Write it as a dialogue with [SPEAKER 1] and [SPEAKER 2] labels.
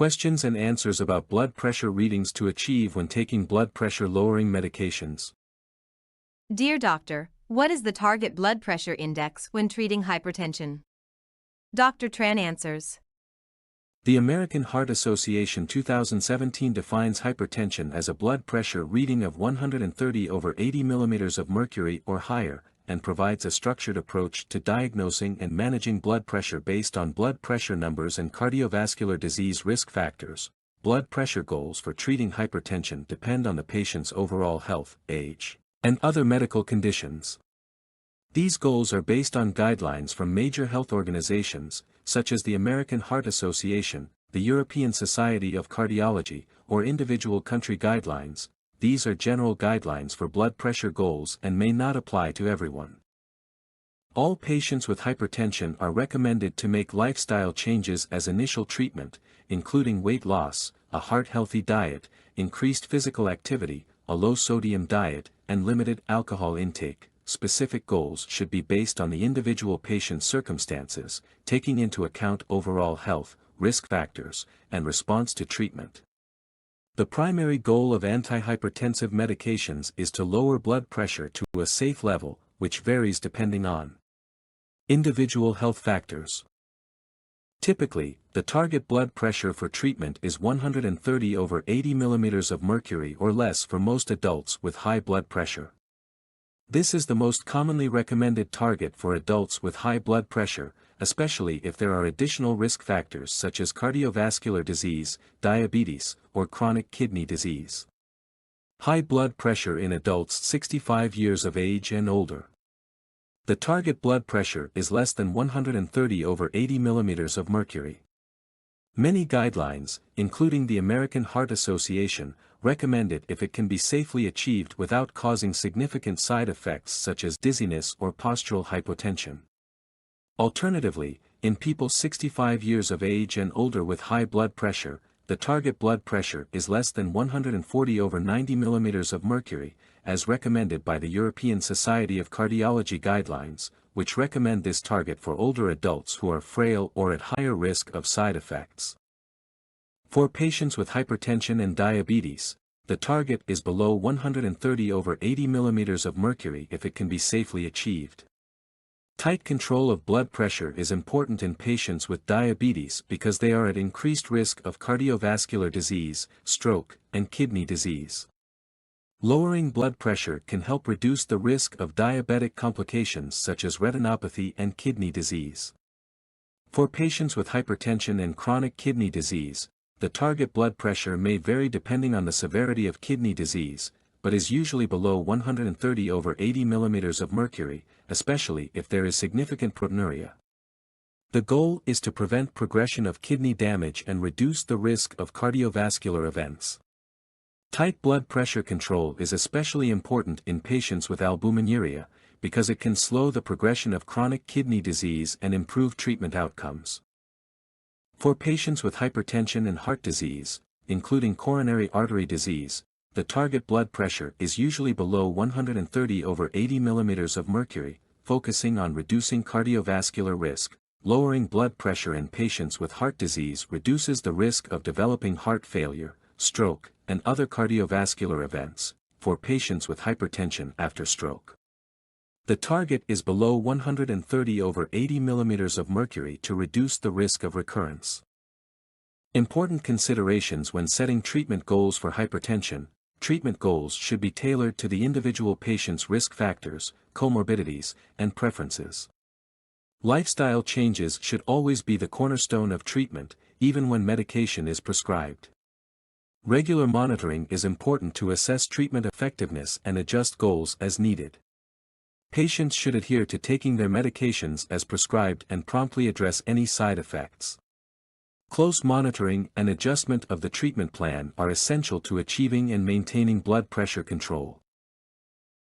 [SPEAKER 1] Questions and answers about blood pressure readings to achieve when taking blood pressure lowering medications.
[SPEAKER 2] Dear doctor, what is the target blood pressure index when treating hypertension? Dr. Tran answers.
[SPEAKER 1] The American Heart Association 2017 defines hypertension as a blood pressure reading of 130 over 80 millimeters of mercury or higher, and provides a structured approach to diagnosing and managing blood pressure based on blood pressure numbers and cardiovascular disease risk factors. Blood pressure goals for treating hypertension depend on the patient's overall health, age, and other medical conditions. These goals are based on guidelines from major health organizations, such as the American Heart Association, the European Society of Cardiology, or individual country guidelines. These are general guidelines for blood pressure goals and may not apply to everyone. All patients with hypertension are recommended to make lifestyle changes as initial treatment, including weight loss, a heart-healthy diet, increased physical activity, a low-sodium diet, and limited alcohol intake. Specific goals should be based on the individual patient's circumstances, taking into account overall health, risk factors, and response to treatment. The primary goal of antihypertensive medications is to lower blood pressure to a safe level, which varies depending on individual health factors. Typically, the target blood pressure for treatment is 130 over 80 millimeters of mercury or less for most adults with high blood pressure. This is the most commonly recommended target for adults with high blood pressure, especially if there are additional risk factors such as cardiovascular disease, diabetes, or chronic kidney disease. High blood pressure in adults 65 years of age and older. The target blood pressure is less than 130 over 80 millimeters of mercury. Many guidelines, including the American Heart Association, recommend it if it can be safely achieved without causing significant side effects such as dizziness or postural hypotension. Alternatively, in people 65 years of age and older with high blood pressure, the target blood pressure is less than 140 over 90 millimeters of mercury, as recommended by the European Society of Cardiology guidelines, which recommend this target for older adults who are frail or at higher risk of side effects. For patients with hypertension and diabetes, the target is below 130 over 80 millimeters of mercury if it can be safely achieved. Tight control of blood pressure is important in patients with diabetes because they are at increased risk of cardiovascular disease, stroke, and kidney disease. Lowering blood pressure can help reduce the risk of diabetic complications such as retinopathy and kidney disease. For patients with hypertension and chronic kidney disease, the target blood pressure may vary depending on the severity of kidney disease, but is usually below 130 over 80 millimeters of mercury, especially if there is significant proteinuria. The goal is to prevent progression of kidney damage and reduce the risk of cardiovascular events. Tight blood pressure control is especially important in patients with albuminuria, because it can slow the progression of chronic kidney disease and improve treatment outcomes. For patients with hypertension and heart disease, including coronary artery disease, the target blood pressure is usually below 130 over 80 millimeters of mercury, focusing on reducing cardiovascular risk. Lowering blood pressure in patients with heart disease reduces the risk of developing heart failure, stroke, and other cardiovascular events, for patients with hypertension after stroke. The target is below 130 over 80 millimeters of mercury to reduce the risk of recurrence. Important considerations when setting treatment goals for hypertension. Treatment goals should be tailored to the individual patient's risk factors, comorbidities, and preferences. Lifestyle changes should always be the cornerstone of treatment, even when medication is prescribed. Regular monitoring is important to assess treatment effectiveness and adjust goals as needed. Patients should adhere to taking their medications as prescribed and promptly address any side effects. Close monitoring and adjustment of the treatment plan are essential to achieving and maintaining blood pressure control.